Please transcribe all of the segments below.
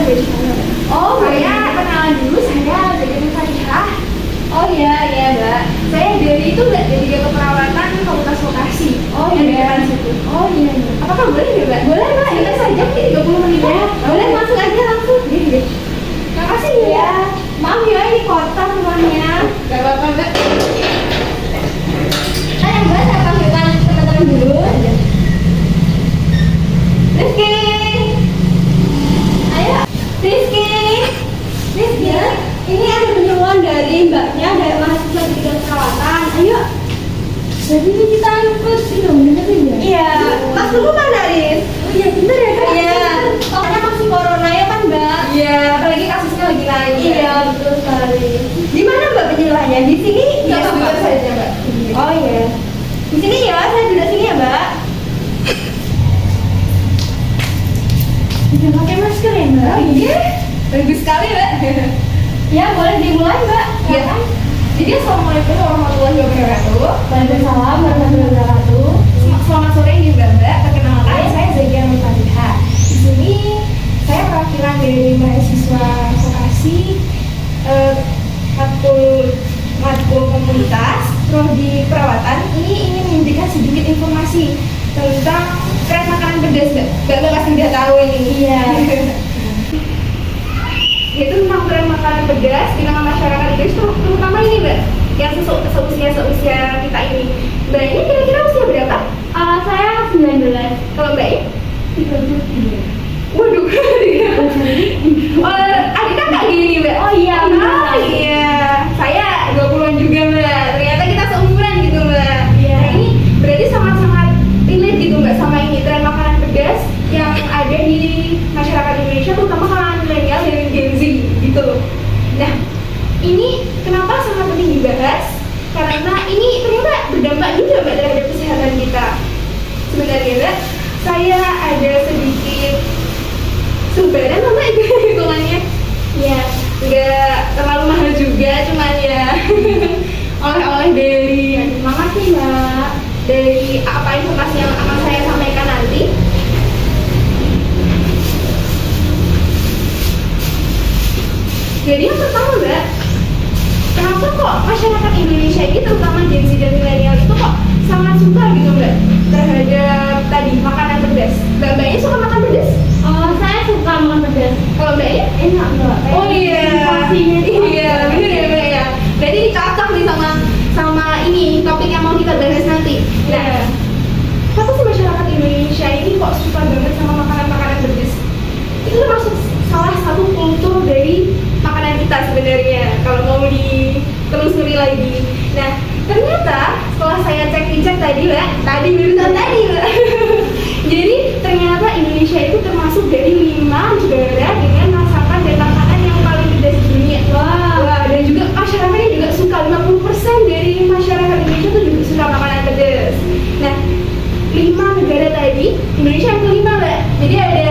ada di sana. Oh, Saya kenalan dulu, saya jadi Nursalihah. Oh iya, iya Mbak. Saya dari itu Mbak, dari keperawatan Fakultas Vokasi. Oh yang di iya. depan situ. Oh iya, iya. Apakah boleh ya Mbak? Boleh Mbak, Kita iya. saja mungkin 30 menit. Ya, boleh masuk aja langsung. Iya. Makasih Ya, ya. maaf ya ini kotor rumahnya. Gak apa-apa Mbak. Yang Mbak saya panggilkan teman-teman dulu. Rizky, ayo Rizky, Rizky. Ini ada penyuluhan dari Mbaknya, dari mahasiswa di bidang perawatan. Ayo. Jadi kita ikut bener ya? Iya. Mas dulu mana Riz? Oh iya bener ya Kak? Iya. Soalnya masih corona ya kan Mbak? Iya, apalagi kasusnya lagi naik. Iya betul sekali. Di mana Mbak penyuluhannya? Di sini? Iya, Nggak sebentar apa-apa? saja Mbak. Oh iya. Di sini ya, saya duduk sini ya Mbak. Udah pakai masker ya Mbak? Iya, bagus sekali Mbak. Ya boleh dimulai Mbak. Iya kan? Jadi assalamualaikum warahmatullahi wabarakatuh. Waalaikumsalam warahmatullahi wabarakatuh. Selamat sore nih Mbak. Perkenalkan saya Zakia Nursalihah. Di sini saya perwakilan dari mahasiswa vokasi matkul komunitas prodi perawatan. Ini ingin memberikan sedikit informasi tentang tren makanan pedas Mbak. Mbak pasti udah tahu ini. Iya. Yaitu tentang tren makanan pedas di tengah masyarakat Indonesia, terutama ini Mbak, yang seusia kita ini. Mbak ini kira-kira usia berapa? Saya 19. Kalau Mbak ini? 32. Waduh, adik kakak gini Mbak. Oh iya, Ah, iya. Saya 20-an juga Mbak. Ternyata kita seumuran gitu Mbak. Iya. Nah ini berarti sangat-sangat relate gitu Mbak sama ini tren makanan pedas yang ada di masyarakat Indonesia, terutama kalangan milenial dan Gen Z gitu loh. Nah ini kenapa sangat penting dibahas? Karena ini ternyata berdampak juga Mbak terhadap kesehatan kita. Sebenarnya Mbak, saya ada sedikit sumberan Mbak hitungannya. Ya, nggak terlalu mahal juga, cuman ya oleh-oleh dari Terima kasih Mbak. dari apa informasi yang akan saya sampaikan nanti. Jadi yang pertama Mbak, kenapa kok masyarakat Indonesia ini terutama Gen Z dan milenial itu kok sangat suka gitu Mbak terhadap tadi makanan pedas? Mbaknya suka makan pedas? Oh, saya suka makan pedas. Kalau Mbaknya? Enak Mbak. Oh iya, Sensasinya itu iya apa? bener ya Mbak ya. Berarti ini cocok nih sama ini topik yang mau kita bahas nanti. Nah, kenapa sih masyarakat Indonesia ini kok suka banget sama makanan-makanan pedas? Itu termasuk salah satu kultur dari makanan kita sebenarnya kalau mau ditelusuri lagi. Nah, ternyata setelah saya cek tadi Mbak, barusan tadi Mbak. Jadi ternyata Indonesia itu termasuk dari 5 negara dengan masakan dan makanan yang paling pedas di dunia. Wah, dan juga masyarakatnya juga suka, 50% dari masyarakat Indonesia itu juga suka makanan pedas. Nah, 5 negara tadi, Indonesia yang kelima Mbak. Jadi ada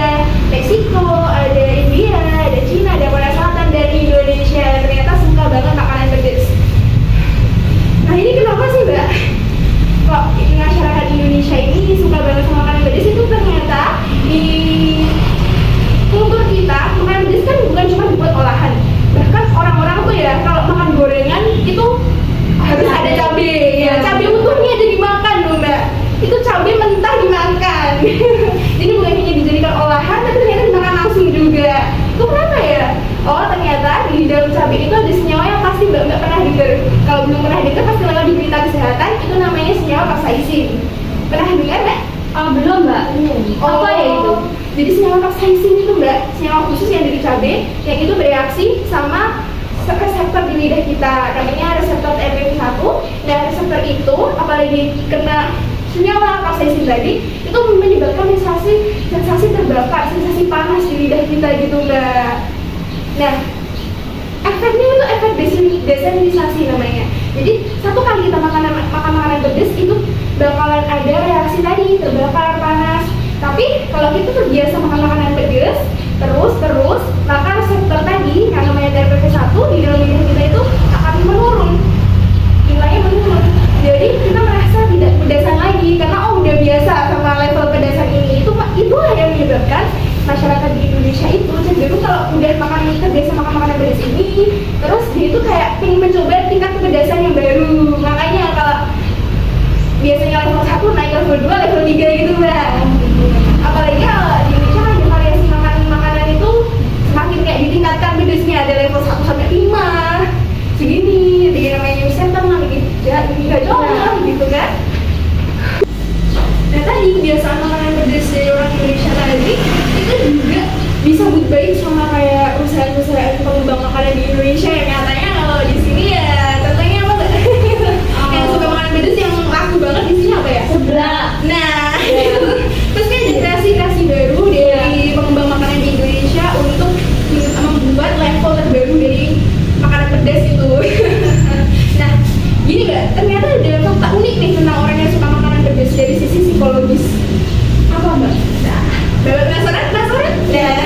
Meksiko, ada India, ada Cina, ada Korea Selatan, dan Indonesia ternyata suka banget makanan pedas. Nah ini kenapa sih Mbak? Kok masyarakat Indonesia ini suka banget sama makanan pedas? Itu ternyata di kultur kita, makanan pedas kan bukan cuma dibuat olahan. Bahkan orang-orang tuh ya kalau makan gorengan itu harus ada cabai. Ya, cabai utuhnya jadi dimakan loh Mbak. Itu cabai mentah dimakan. Jadi bukan hanya dijadikan olahan, tapi ternyata dimakan langsung juga. Itu kenapa ya? Oh ternyata di dalam cabai itu ada senyawa yang pasti Mbak pernah dengar. Kalau belum pernah dengar pasti lewat di berita kesehatan. Itu namanya senyawa capsaicin. Pernah dengar Mbak? Oh, belum Mbak. Apa ya itu? Jadi senyawa capsaicin itu Mbak, senyawa khusus yang dari cabai yang itu bereaksi sama reseptor di lidah kita. Namanya reseptor TMP1. Dan reseptor itu apalagi kena senyawa capsaicin tadi itu menyebabkan sensasi terbakar, sensasi panas di lidah kita gitu Mbak. Nah, efeknya itu efek desensitisasi namanya. Jadi satu kali kita makan makanan pedas itu bakalan ada reaksi tadi terbakar, panas. Tapi kalau kita terbiasa makan makanan pedas terus, maka reseptor tadi yang namanya TRPV1 di dalam lidah kita itu akan menurun, nilainya menurun. Jadi kita merasa tidak pedasan lagi karena udah biasa sama level pedasan ini. Itulah yang menyebabkan masyarakat di Indonesia itu cenderung kalau udah makan terbiasa makan makanan pedas ini, terus dia itu kayak pengen mencoba tingkat kepedasan yang baru. Makanya kalau biasanya level 1 naik level 2, level 3 gitu mbak. Apalagi kalau di Indonesia kan ada variasi makanan itu semakin kayak ditingkatkan pedasnya, ada level 1 sampai 5 segini, jadi namanya center namanya ini gak jauh gitu kan. Nah tadi kebiasaan makanan pedas dari orang Indonesia tadi itu juga disambut baik sama kayak perusahaan-perusahaan pengembang makanan di Indonesia yang katanya kalau di sini ya contohnya apa tuh? Yang suka makanan pedas yang laku banget di sini apa ya? Sebelah. Nah, terus kan ada kreasi-kreasi baru dari pengembang makanan di Indonesia untuk membuat level terbaru dari makanan pedas itu. Nah, gini mbak, ternyata ada fakta unik nih tentang orang yang suka makanan pedas dari sisi psikologis. Apa mbak? Nah, mbak penasaran? Ya,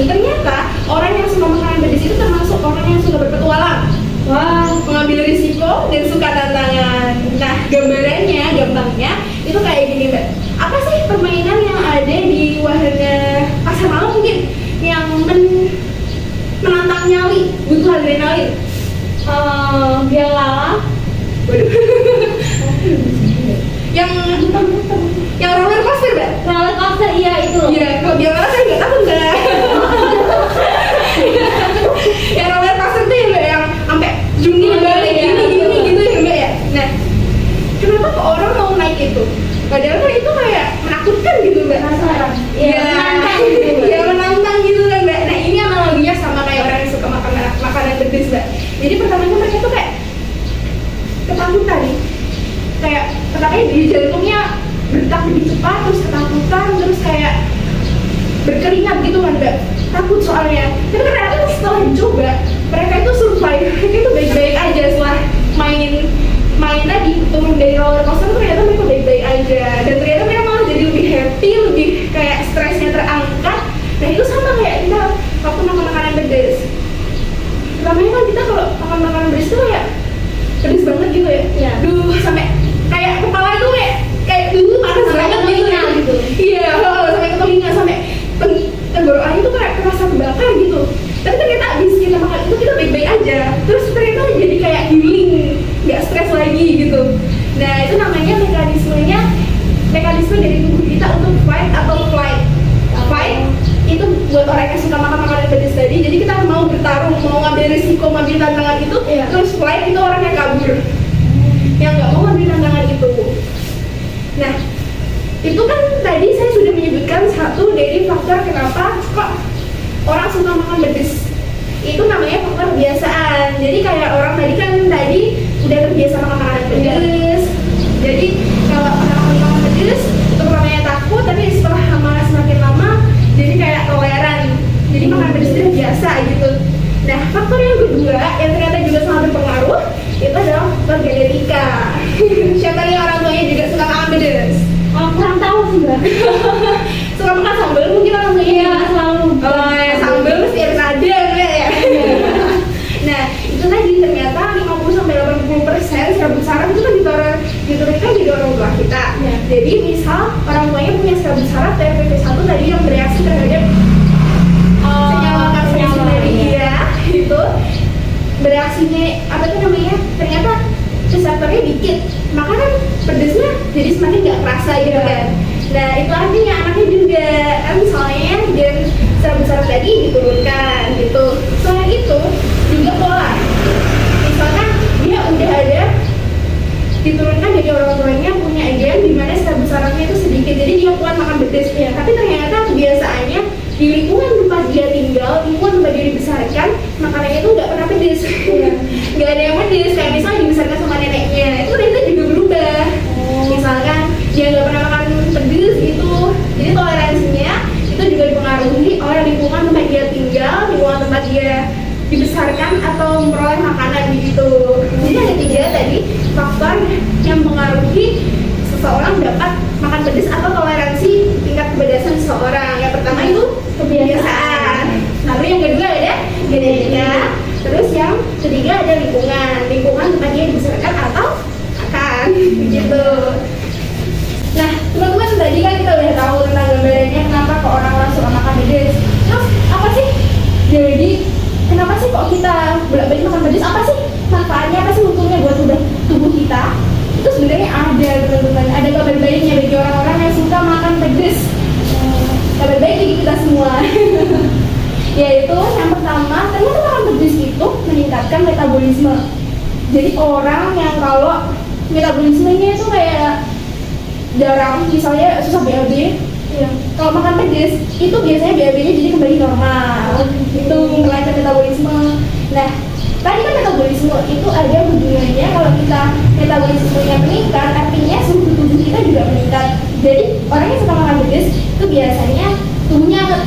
ternyata orang yang suka makanan pedas itu termasuk orang yang suka berpetualang. Wah, Mengambil risiko dan suka tantangan. Nah, gambarannya, gampangnya itu kayak gini mbak. Apa sih permainan yang ada di wahana pasar malam mungkin yang menantang nyali, butuh adrenalin? biar lala. Waduh. yang roller coaster mbak? Roller coaster, iya itu. Iya, kalau biar lala saya nggak tahu mbak. Yang roller coaster tuh ya mbak, yang sampai jungkir balik gini gitu ya mbak ya. Nah, kenapa kok orang mau naik itu? Padahal kan itu kayak menakutkan gitu mbak. Penasaran. Iya, Menantang gitu. ya menantang gitu kan mbak. Nah ini analoginya sama kayak orang yang suka makanan pedas mbak. Jadi pertamanya mereka tuh kayak ketakutan nih, kayak pertamanya di jantungnya berdetak lebih cepat, terus ketakutan, terus kayak berkeringat gitu kan mbak, takut soalnya. Tapi ternyata setelah dicoba mereka itu survive, mereka itu baik-baik aja setelah main tadi turun dari roller coaster. Ternyata mereka baik-baik aja dan ternyata mereka malah jadi lebih happy, lebih kayak stresnya terangkat. Nah itu sama kayak kita waktu makan makanan pedas. Pertamanya kan kita kalau makan makanan pedas itu kayak pedas banget gitu ya. Iya. Duh, sampai kayak kepala itu kayak panas Sampai banget ke telinga gitu. Iya, sampai ke telinga, sampai tenggorokannya itu kayak terasa terbakar gitu. Tapi ternyata abis kita makan itu kita baik-baik aja. Terus ternyata jadi kayak healing, nggak stres lagi gitu. Nah itu namanya mekanisme dari tubuh kita untuk fight atau flight. Fight itu buat orang yang suka makan makanan pedas tadi. Jadi kita mau bertarung, mau ngambil risiko, ngambil tantangan itu. Iya. Terus flight itu orang yang kabur, yang nggak mau ngambil tantangan itu. Nah itu kan tadi saya sudah menyebutkan satu dari faktor kenapa kok orang suka makan pedas. Itu namanya faktor kebiasaan. Jadi kayak orang tadi udah terbiasa makan makanan pedas. Jadi kalau orang makan pedas itu pertamanya takut, tapi setelah semakin lama jadi kayak toleran. Jadi makan pedas itu biasa gitu. Nah faktor yang kedua yang ternyata juga sangat berpengaruh itu adalah faktor genetika. Siapa nih orang tuanya juga suka makan pedas? Oh, kurang tahu sih mbak. Suka makan sambal mungkin orang tuanya? Iya, selalu. Oh ya, sambal mesti harus ada ya. Nah itu tadi ternyata 50-80% serabut saraf itu kan diturunkan dari orang tua kita. Ya. Jadi misal orang tuanya punya serabut saraf TRPV1 tadi yang bereaksi terhadap senyawa karsinogenic dia itu bereaksinya apa tuh namanya, ternyata reseptornya dikit, maka kan pedesnya jadi semakin nggak kerasa gitu kan. Nah itu artinya anaknya juga kan misalnya dan serabut saraf tadi diturunkan gitu. Selain itu juga pola, misalkan dia udah ada diturunkan dari orang tuanya punya gen di mana serabut sarafnya itu sedikit, jadi dia kuat makan pedas ya. Tapi ternyata kebiasaannya di lingkungan tempat dia tinggal, lingkungan tempat dia dibesarkan, makanannya itu nggak pernah pedas. Nggak ada yang pedas, kayak misalnya dibesarkan sama neneknya, itu ternyata juga berubah. Misalkan dia nggak pernah makan pedas gitu, jadi toleransinya itu juga dipengaruhi oleh lingkungan tempat dia tinggal, lingkungan tempat dia dibesarkan atau memperoleh makanan gitu. Jadi ada 3 tadi faktor yang mengaruhi seseorang dapat makan pedas atau toleransi tingkat kepedasan seseorang. Yang pertama itu kebiasaan, lalu yang kedua ada genetika, terus yang ketiga ada lingkungan tempat dia dibesarkan atau akan begitu. Nah teman-teman, tadi kan kita udah tahu tentang gambarannya kenapa kok orang-orang suka makan pedas. Terus apa sih Jadi kenapa sih kok kita bolak-balik makan pedas? Apa sih manfaatnya, apa sih untungnya buat tubuh kita? Itu sebenarnya ada teman-teman, ada kabar baiknya bagi orang-orang yang suka makan pedas. Kabar baik bagi kita semua. Yaitu yang pertama, ternyata makan pedas itu meningkatkan metabolisme. Jadi orang yang kalau metabolismenya itu kayak jarang, misalnya susah BAB, ya, kalau makan pedas itu biasanya BAB-nya jadi kembali normal. Itu melancar metabolisme. Nah, tadi kan metabolisme itu ada hubungannya, kalau kita metabolismenya meningkat, artinya suhu tubuh kita juga meningkat. Jadi orang yang suka makan pedas itu biasanya tubuhnya hangat.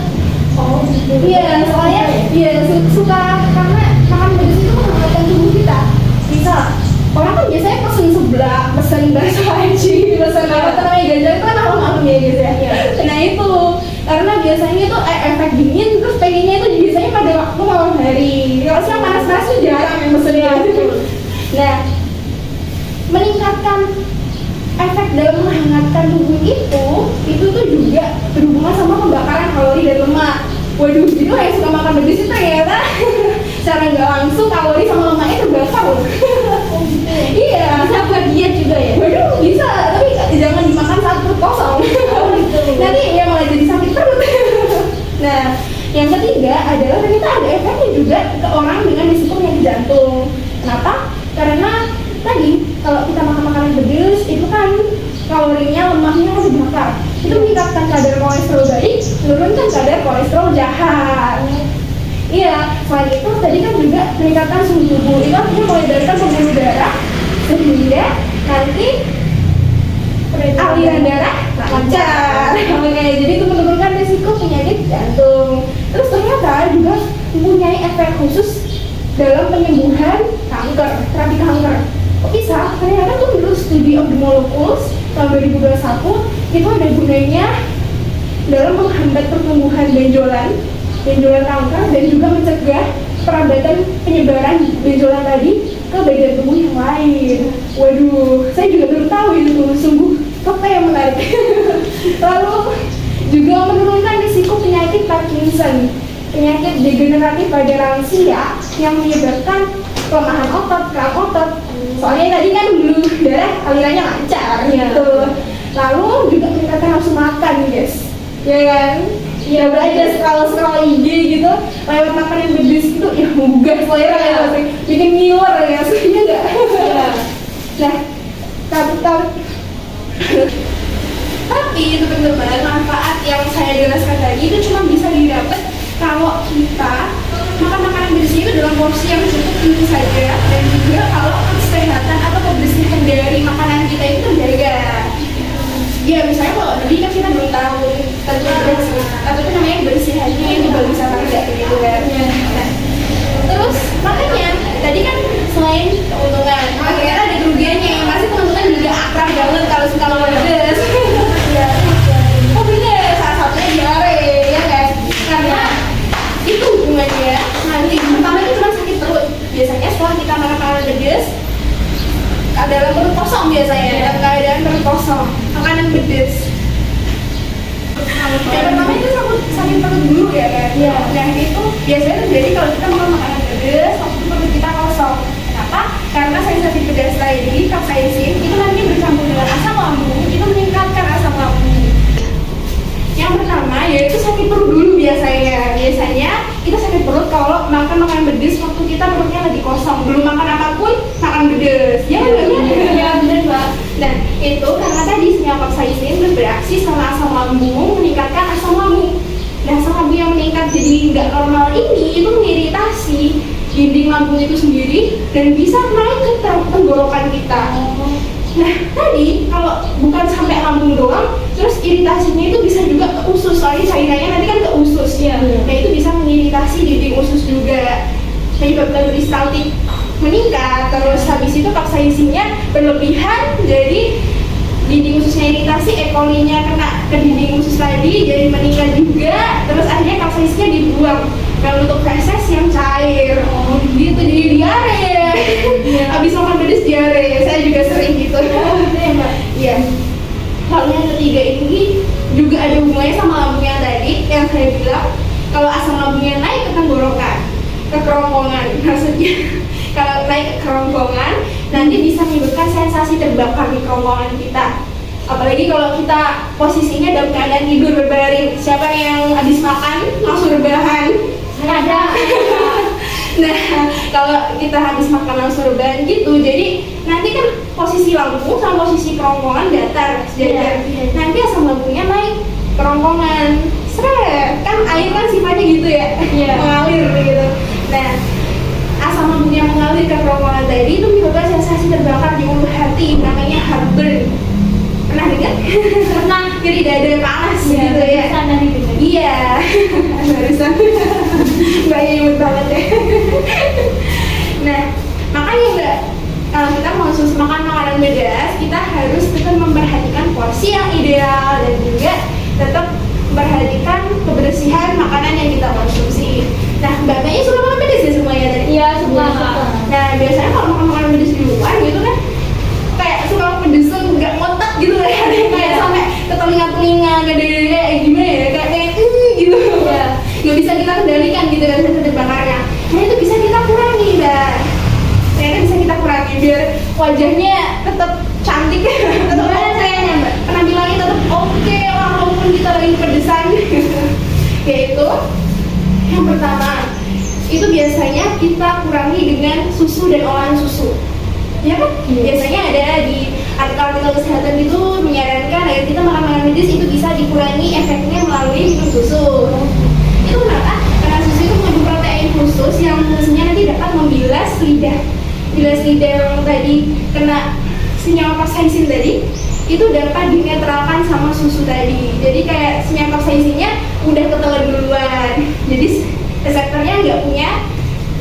Oh, iya, soalnya dia suka, karena makan pedas itu menghangatkan tubuh kita. Bisa orang kan biasanya pesen seblak, pesen bakso aci, pesen apa namanya gajah itu kan malam-malam ya gitu ya. Nah itu karena biasanya itu efek dingin, terus pengennya itu biasanya pada waktu malam hari. Kalau siang panas-panas tuh jarang yang pesen ya. Nah, meningkatkan efek dalam menghangatkan tubuh itu tuh juga berhubungan sama pembakaran kalori dan lemak. Waduh, jadi yang suka makan pedas itu ternyata secara nggak langsung kalori sama lemaknya terbakar loh. Oh gitu ya? Iya, Bisa buat diet juga ya? waduh bisa, tapi jangan dimakan saat perut kosong. Oh gitu. Nanti ya malah jadi sakit perut. Nah, yang ketiga adalah ternyata ada efeknya juga ke orang dengan risiko penyakit jantung. Kenapa? Karena tadi kalau kita makan makanan pedas itu kan kalorinya, lemaknya harus dibakar. Itu meningkatkan kadar kolesterol baik, menurunkan kadar kolesterol jahat. Iya, selain itu tadi kan juga meningkatkan suhu tubuh. Itu artinya meledarkan pembuluh darah sehingga nanti aliran darah lancar. Oke, jadi itu menurunkan risiko penyakit jantung. Terus ternyata juga mempunyai efek khusus dalam penyembuhan kanker, terapi kanker. Kok bisa? Ternyata tuh menurut studi Ophthalmologos tahun 2021 itu ada gunanya dalam menghambat pertumbuhan benjolan kanker dan juga mencegah perabatan penyebaran benjolan tadi ke bagian tubuh yang lain. Waduh, saya juga baru tahu itu, sungguh fakta yang menarik. Lalu juga menurunkan risiko penyakit Parkinson, penyakit degeneratif pada lansia yang menyebabkan kelemahan otot, kerak otot. Soalnya tadi kan pembuluh darah alirannya lancar gitu. Lalu juga meningkatkan nafsu makan, guys. Ya kan? Ya belajar scroll IG gitu, lewat makanan pedas itu ya menggugah selera ya, bikin ngiler ya, sebenarnya enggak. Nah, tapi teman-teman, manfaat yang saya jelaskan tadi itu cuma bisa didapat kalau kita makan makanan pedas itu dalam porsi yang cukup tentu saja, dan juga kalau kesehatan atau kebersihan dari makanan kita itu terjaga. Ya misalnya kalau tadi kan kita belum tahu tentu apa itu namanya kebersihannya itu bagus apa enggak gitu kan. Nah, terus makanya tadi kan selain keuntungan, ternyata ada kerugiannya. Pasti teman-teman juga akrab banget kalau suka makan pedas. Oh bener, salah satunya diare ya kan, karena itu hubungannya nanti pertama itu cuma sakit perut. Biasanya setelah kita makan makanan pedas dalam perut kosong, biasanya dalam keadaan perut kosong makanan pedas. Yang pertama itu sakit perut dulu ya kan. Nah itu biasanya terjadi kalau kita makan makanan pedas waktu perut kita kosong. Kenapa? Karena sensasi pedas tadi, capsaicin itu nanti bercampur dengan asam lambung, itu meningkatkan asam lambung. Yang pertama yaitu sakit perut dulu biasanya kita sakit perut kalau makan makanan pedas waktu kita perutnya lagi kosong, belum makan apapun makan pedas. Ya benar Mbak. Nah itu karena tadi senyawa capsaicin bereaksi sama asam lambung, meningkatkan asam lambung. Nah asam lambung yang meningkat jadi nggak normal ini itu mengiritasi dinding lambung itu sendiri dan bisa naik ke tenggorokan kita. Nah tadi kalau bukan sampai lambung doang, terus iritasinya itu bisa juga ke usus, soalnya cairannya nanti kan ke usus ya. Nah itu bisa mengiritasi dinding usus juga, menyebabkan peristaltik meningkat. Terus habis itu capsaicinnya berlebihan, jadi dinding ususnya iritasi, E. coli-nya kena ke dinding usus tadi, jadi meningkat juga. Terus akhirnya capsaicinnya dibuang dalam bentuk feses yang cair. Oh gitu, jadi diare. Habis makan pedas diare, saya juga sering gitu. Iya. Lalu yang ketiga ini juga ada hubungannya sama lambung yang tadi yang saya bilang, kalau asam lambungnya naik ke tenggorokan ke kerongkongan. Maksudnya kalau naik ke kerongkongan nanti bisa menimbulkan sensasi terbakar di kerongkongan kita. Apalagi kalau kita posisinya dalam keadaan tidur berbaring. Siapa yang habis makan langsung rebahan? Ada. Nah, kalau kita habis makan langsung rebahan gitu, jadi nanti kan posisi lambung sama posisi kerongkongan datar sejajar. Iya. Nanti asam lambungnya naik kerongkongan. Seret, kan air kan sifatnya gitu ya, Iya. mengalir gitu. Nah, asam lambungnya mengalir ke kerongkongan tadi itu menyebabkan sensasi terbakar di ulu hati, namanya heartburn. Pernah dengar? Pernah. Jadi dada panas gitu ya. Sana gitu. Iya, barusan Mbak nyebut banget ya. Nah, makanya Mbak, kalau kita mau makan makanan pedas, kita harus tetap memperhatikan porsi yang ideal dan juga tetap memperhatikan kebersihan makanan yang kita konsumsi. Nah, Mbaknya suka makan pedas ya semuanya tadi? Iya, suka. Nah, biasanya kalau makan makanan pedas di luar gitu kan, kayak suka pedes nggak ngotak gitu ya, kayak sampai ke telinga kayak gimana ya, kayak gitu. Iya. Nggak bisa kita kendalikan gitu kan sensasi terbakarnya. Nah itu bisa kita kurangi Mbak. Ternyata bisa kita kurangi biar wajahnya tetap cantik, tetap oke, penampilannya tetap oke walaupun kita lagi pedesan. Yaitu yang pertama itu biasanya kita kurangi dengan susu dan olahan susu. Ya kan? Biasanya ada di artikel-artikel kesehatan itu menyarankan agar kita makan makanan pedas itu bisa dikurangi efeknya melalui minum susu. Itu kenapa? Karena susu itu mengandung protein khusus yang fungsinya nanti dapat membilas lidah. Bilas lidah yang tadi kena senyawa capsaicin tadi itu dapat dinetralkan sama susu tadi. Jadi kayak senyawa capsaicinnya udah ketelan duluan. Jadi reseptornya nggak punya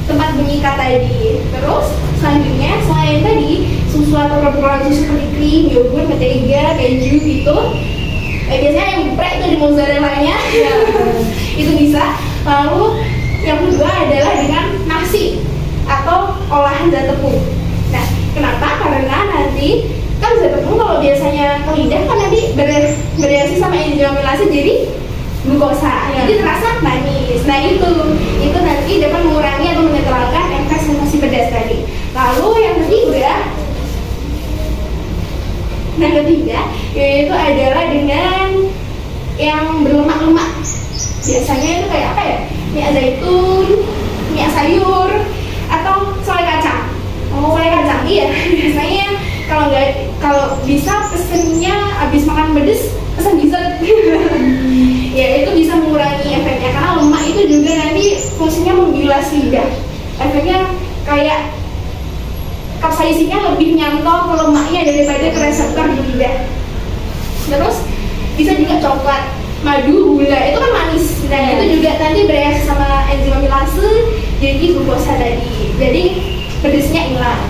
tempat mengikat tadi. Terus selanjutnya selain tadi susu atau produk susu seperti krim, yogurt, mentega, keju gitu, biasanya yang geprek itu di mozzarella-nya itu bisa. Lalu yang kedua adalah dengan nasi atau olahan zat tepung. Nah, kenapa? Karena nanti kan zat tepung kalau biasanya ke lidah kan nanti bereaksi sama enzim amilase jadi glukosa, jadi terasa manis. Nah itu nanti dapat mengurangi atau menetralkan efek sensasi pedas tadi. Lalu yang ketiga yaitu adalah dengan yang berlemak-lemak. Biasanya itu kayak apa ya? Minyak zaitun, minyak sayur, atau selai kacang. Selai kacang, iya. Biasanya kalau bisa pesennya habis makan pedas pesan dessert. Ya itu bisa mengurangi efeknya karena lemak itu juga nanti fungsinya membilas lidah. Efeknya kayak capsaicinnya lebih nyantol ke lemaknya daripada ke reseptor di lidah. Terus bisa juga coklat, madu, gula, itu kan manis. Nah itu juga nanti bereaksi sama enzim amilase jadi glukosa tadi. Jadi pedesnya hilang.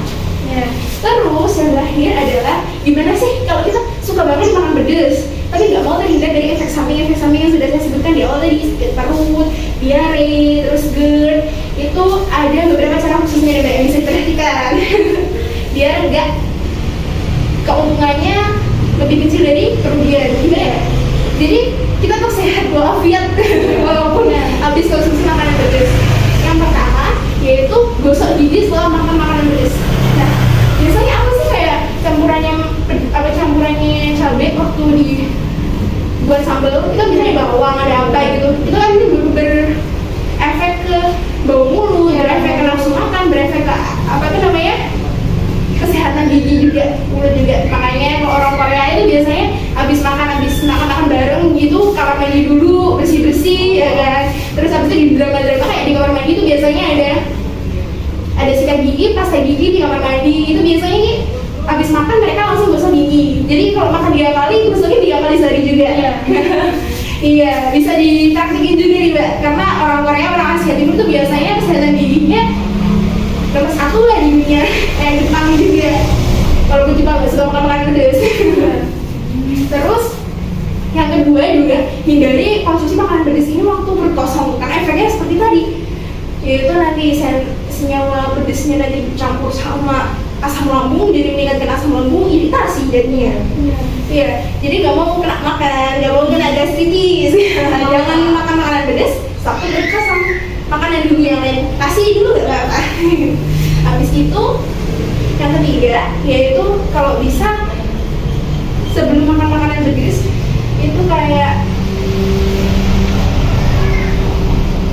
Ya. Terus yang terakhir adalah gimana sih kalau kita suka banget makan pedas tapi nggak mau terhindar dari efek samping yang sudah saya sebutkan di awal tadi, sakit perut, diare, terus GERD. Itu ada beberapa cara khususnya yang bisa diperhatikan biar nggak keuntungannya lebih kecil dari kerugian juga ya. Jadi kita tuh sehat walafiat walaupun habis konsumsi makanan pedas. Yang pertama yaitu gosok gigi setelah makan makanan pedas. Nah biasanya apa sih kayak campurannya cabai waktu di buat sambal itu kan biasanya bawang ada apa gitu, itu kan berefek ke bau mulut, berefek ke nafsu makan, berefek ke kesehatan gigi juga, mulut juga. Makanya kalau orang Korea itu biasanya habis makan bareng gitu kamar mandi dulu bersih ya kan, terus habis itu di drama kayak di kamar mandi itu biasanya ada sikat gigi, pasta gigi di kamar mandi. Itu biasanya nih habis makan mereka langsung gosok gigi. Jadi kalau makan 3 kali, gosoknya 3 kali sehari juga. Iya, bisa dipraktikin juga nih Mbak. Karena orang Korea, orang Asia Timur tuh biasanya kesehatan giginya nomor 1 lah di dunia. Jepang juga. Walaupun Jepang nggak suka makan makanan pedas. Terus yang kedua juga hindari konsumsi makanan pedas ini waktu berkosong karena efeknya seperti tadi. Yaitu nanti senyawa pedasnya nanti bercampur sama asam lambung, jadi meningkatkan asam lambung, iritasi jadinya. Iya, jadi nggak mau kena makan, nggak mau kena gastritis. Jangan makan makanan pedas sampai berkasam. makanan dulu yang lain, kasih dulu nggak apa-apa. Habis itu yang ketiga yaitu kalau bisa sebelum makan makanan pedas itu kayak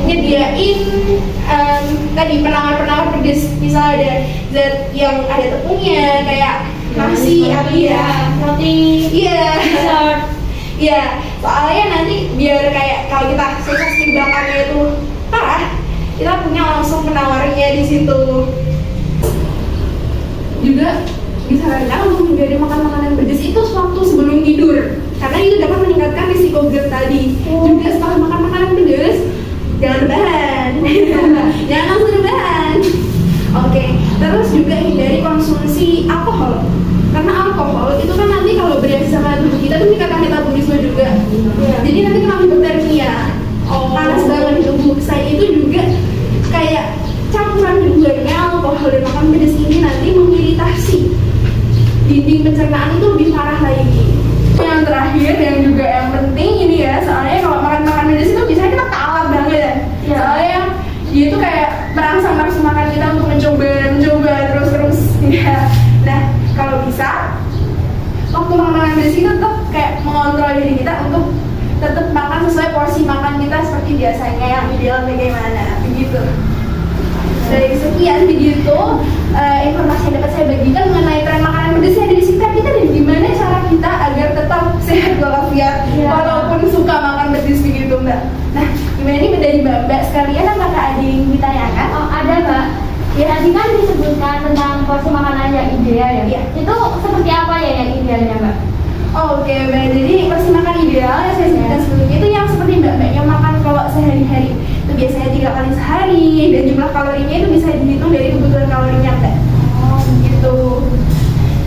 nyediain tadi penawar-penawar pedas, misal ada zat yang ada tepungnya kayak nasi atau roti, dessert. Iya, soalnya nanti biar kayak kalau kita sensasi bakarnya itu parah, kita punya langsung penawarnya di situ. Juga disarankan untuk menghindari makan makanan pedas itu sewaktu sebelum tidur, karena itu dapat meningkatkan risiko GERD tadi. Juga setelah makan makanan pedas, jangan rebahan. Jangan langsung rebahan. Oke, terus juga hindari konsumsi alkohol. Karena alkohol itu kan nanti kalau bereaksi sama tubuh kita itu meningkatkan metabolisme juga. Jadi nanti kena hipotermia. Panas banget di tubuh. Selain itu juga kayak campuran keduanya alkohol dan makan pedas ini nanti mengiritasi dinding pencernaan itu lebih parah lagi. Yang terakhir yang juga yang penting ini ya, soalnya kalau makan pedas itu biasanya kita kalah banget ya. Soalnya dia itu kayak merangsang nafsu makan kita untuk mencoba terus ya. Nah, kalau bisa waktu makan pedas itu tetap kayak mengontrol diri kita untuk tetap makan sesuai porsi makan kita seperti biasanya, yang ideal bagaimana begitu. Dari sekian begitu informasi yang dapat saya bagikan mengenai tren makanan pedas yang ada di sekitar kita dan gimana cara kita agar tetap sehat walafiat walaupun suka makan pedas begitu Mbak. Nah, gimana nih dari Mbak sekalian, apakah ada yang ditanyakan? Oh, ada Mbak. Ya tadi kan disebutkan tentang porsi makanan yang ideal ya. Iya. Itu seperti apa ya yang idealnya Mbak? Oke, Mbak. Jadi porsi makan ideal yang saya sebutkan sebelumnya itu yang seperti Mbak yang makan kalau sehari-hari itu biasanya 3 kali sehari dan jumlah kalorinya itu bisa dihitung dari kebutuhan kalorinya Mbak. Oh, gitu.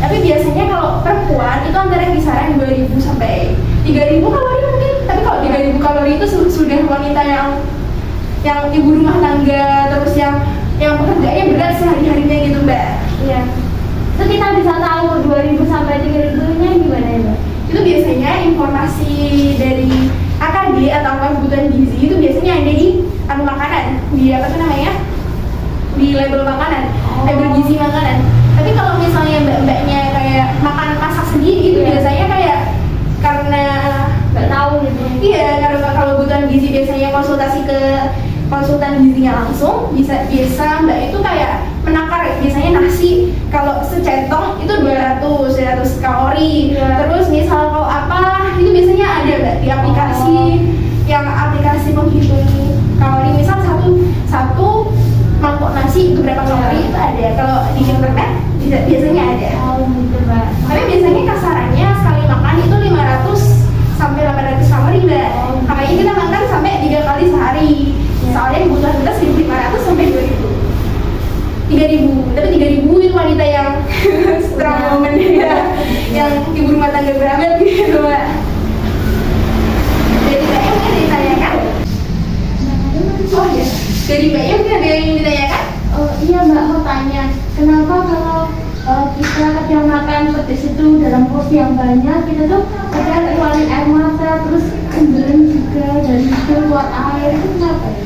Tapi biasanya kalau perempuan itu antara kisaran 2000 sampai 3000 kalori mungkin. Tapi kalau 3000 kalori itu sudah wanita yang ibu rumah tangga, terus yang pekerjaannya berat sehari-harinya gitu Mbak. Iya. Itu kita bisa tahu 2000 sampai 3000 nya gimana ya Mbak? Itu biasanya informasi dari AKG atau kebutuhan gizi itu biasanya ada di makanan, di apa tuh namanya, di label makanan, label gizi makanan. Tapi kalau misalnya mbak-mbaknya kayak makan masak sendiri itu biasanya kayak karena Nggak tahu gitu. iya, karena kalau kebutuhan gizi biasanya konsultasi ke konsultan gizinya langsung, biasa mbak itu kayak menakar biasanya nasi kalau secentong itu 200 kalori. Terus misal kalau apa itu biasanya ada mbak di aplikasi yang aplikasi penghitung kalori, misal satu mangkok nasi itu berapa kalori itu ada kalau di internet biasanya ada. Oh gitu Mbak. Tapi biasanya kasarannya sekali makan itu 500 sampai 800 kalori mbak. Makanya kita makan sampai 3 kali sehari. Soalnya kebutuhan kita 1500 sampai 3000. Tapi 3000 itu wanita yang strong woman ya, yang ibu rumah tangga banget gitu mbak. Dari mbak yang mungkin ditanyakan? Oh ya, dari mbak yang mungkin ada yang ditanyakan? Oh iya Mbak, mau tanya, kenapa kalau kita kadang makan pedas itu dalam porsi yang banyak, kita tuh kadang keluarin air mata, terus kembali juga dari keluar air, itu kenapa ya?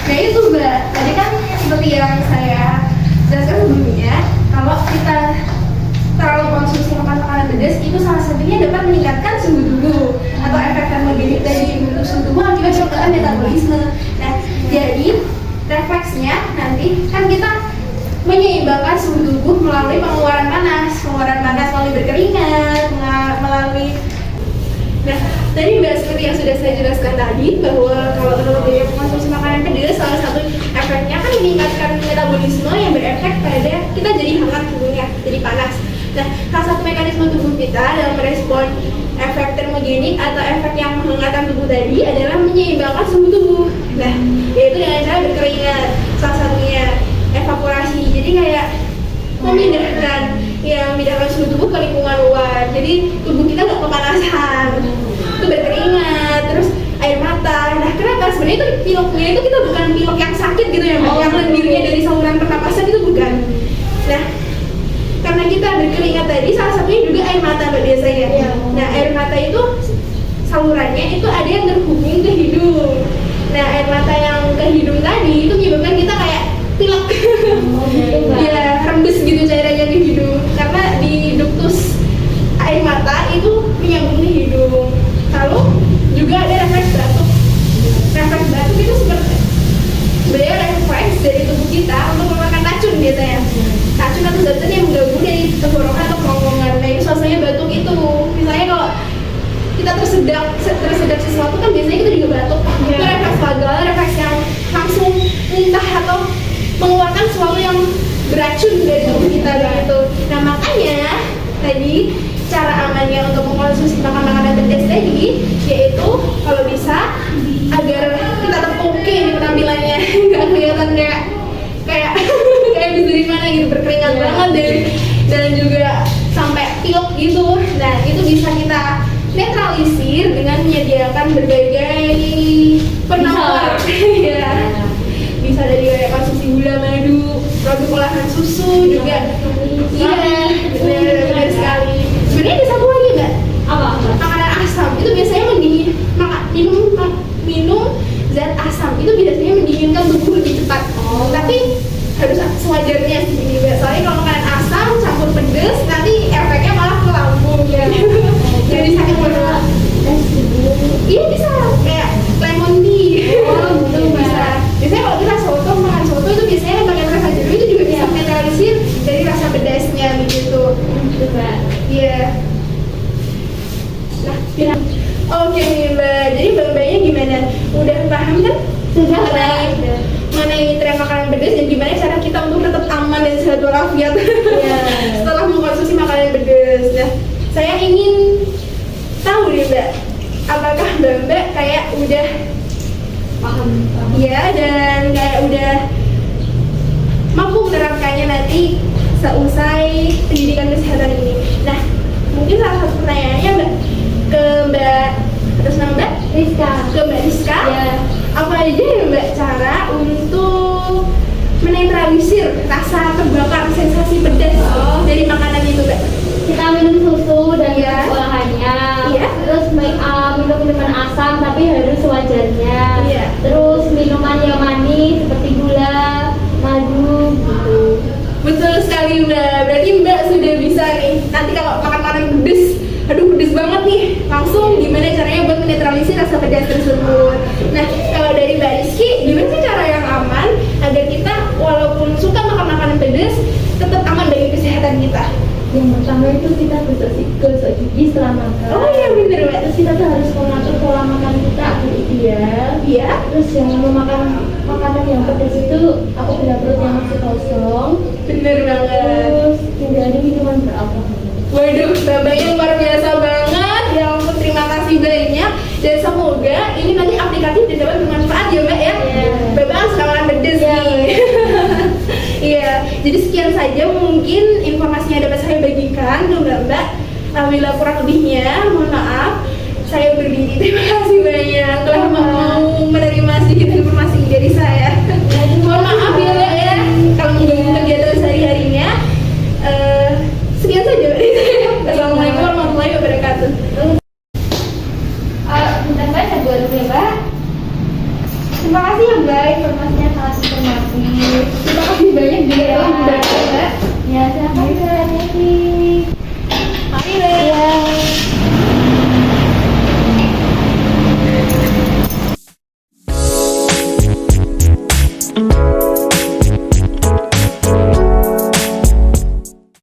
Nah itu mbak, tadi kan seperti yang saya jelaskan sebelumnya, kalau kita terlalu konsumsi makanan pedas itu salah satunya dapat meningkatkan suhu tubuh atau efek termogenik dari bentuk suhu tubuh akibat perubahan metabolisme. Nah jadi refleksnya nanti kan kita menyeimbangkan suhu tubuh melalui pengeluaran panas melalui berkeringat, melalui. Nah, tadi mbak seperti yang sudah saya jelaskan tadi bahwa kalau terlalu banyak konsumsi makanan pedas, salah satu efeknya kan meningkatkan metabolisme yang berefek pada kita jadi hangat tubuhnya, jadi panas. Nah, salah satu mekanisme tubuh kita dalam merespon efek termogenik atau efek yang menghangatkan tubuh tadi adalah menyeimbangkan suhu tubuh. Nah, yaitu dengan cara berkeringat, salah satunya evaporasi. Jadi kayak memindahkan suhu tubuh ke lingkungan luar. Jadi tubuh kita nggak kepanasan. Itu berkeringat, terus air mata. Nah, kenapa? Sebenarnya itu pileknya itu kita bukan pilek yang sakit gitu ya, Mbak. Yang lendirnya dari saluran pernapasan itu bukan. Nah, karena kita berkeringat tadi, salah satunya juga air mata Mbak biasanya. Nah, air mata itu salurannya itu ada yang terhubung ke hidung. Nah, air mata yang ke hidung tadi itu biasanya. Nah, cuma tuh zat yang mengganggu dari tenggorokan atau kerongkongan. Nah, itu suasananya batuk itu. Misalnya kalau kita tersedak sesuatu kan biasanya kita juga batuk. Itu refleks vagal, refleks yang langsung muntah atau mengeluarkan sesuatu yang beracun dari tubuh kita gitu. Nah, makanya tadi cara amannya untuk mengkonsumsi makanan pedas tadi yaitu kalau bisa agar kita tetap oke di penampilannya, nggak kelihatan kayak kayak habis dari mana gitu, berkeringat banget dan juga sampai pilek gitu. Nah, itu bisa kita netralisir dengan menyediakan berbagai penawar. Ya, bisa dari kayak konsumsi gula, madu, produk olahan susu juga. Iya, benar sekali. Sebenarnya ada satu lagi nggak? Apa? Makanan asam itu biasanya minum zat asam itu biasanya mendinginkan tubuh lebih cepat. Tapi harus sewajarnya sih ini. Soalnya kalau makanan asam campur pedes nanti efeknya malah ke lambung ya. Jadi sakit perut. Iya bisa kayak lemon tea. Itu bisa. Biasanya kalau kita makan soto itu biasanya pakai rasa jeruk itu juga bisa menetralisir dari rasa pedasnya begitu. Coba. Iya. Nah, oke nih Mbak. Jadi Mbaknya gimana? Udah paham kan? Sudah mengenai tren makanan pedas dan gimana cara kita untuk tetap aman dan sehat walafiat setelah mengkonsumsi makanan pedas. Nah, saya ingin tahu nih Mbak, apakah Mbak kayak udah paham? Iya, dan kayak udah mampu menerapkannya nanti seusai pendidikan kesehatan ini. Nah, mungkin salah satu pertanyaannya Mbak ke Mbak atas nama Mbak Rizka. Ke Mbak Rizka. Ya. Apa aja ya Mbak cara untuk menetralisir rasa terbakar sensasi pedas dari makanan itu Mbak? Kita minum susu dan Iya. olahannya. Iya. Terus minum minuman asam tapi harus sewajarnya. Iya. Terus minuman yang manis seperti gula, madu gitu. Betul sekali Mbak. Berarti Mbak sudah bisa nih. Nanti kalau makan makanan pedes, aduh pedes banget nih. Langsung gimana caranya buat menetralisir rasa pedas tersebut. Nah, kalau dari Mbak Rizky, gimana sih cara yang aman agar kita walaupun suka makan makanan pedas tetap aman bagi kesehatan kita? Yang pertama itu kita gosok gigi setelah makan. Oh iya bener Mbak. Terus kita tuh harus mengatur pola makan kita agar ideal. Iya. Terus jangan memakan makanan yang pedas itu apabila perut yang masih kosong. Bener banget. Terus hindari minuman beralkohol. Waduh, Mbak yang luar biasa banget. Ya ampun, terima kasih banyak. Dan semoga ini nanti aplikatif dan dapat bermanfaat ya Mbak ya. Mbak Bang suka makan pedes nih. Iya, jadi sekian saja mungkin informasinya dapat saya bagikan ke Mbak. Apabila kurang lebihnya, mohon maaf. Saya undur diri. Terima kasih banyak telah mau menerima sedikit informasi dari saya. Mohon maaf ya Mbak ya kalau mengganggu kegiatan sehari-harinya. Sekian saja dari saya. Assalamualaikum warahmatullahi wabarakatuh. Bentar Mbak, saya buat dulu ya Mbak. Terima kasih ya Mbak. Informasinya sangat informatif. Terima kasih banyak juga ya Mbak. Ya, silakan Mbak Neti. Mari Mbak. Ya.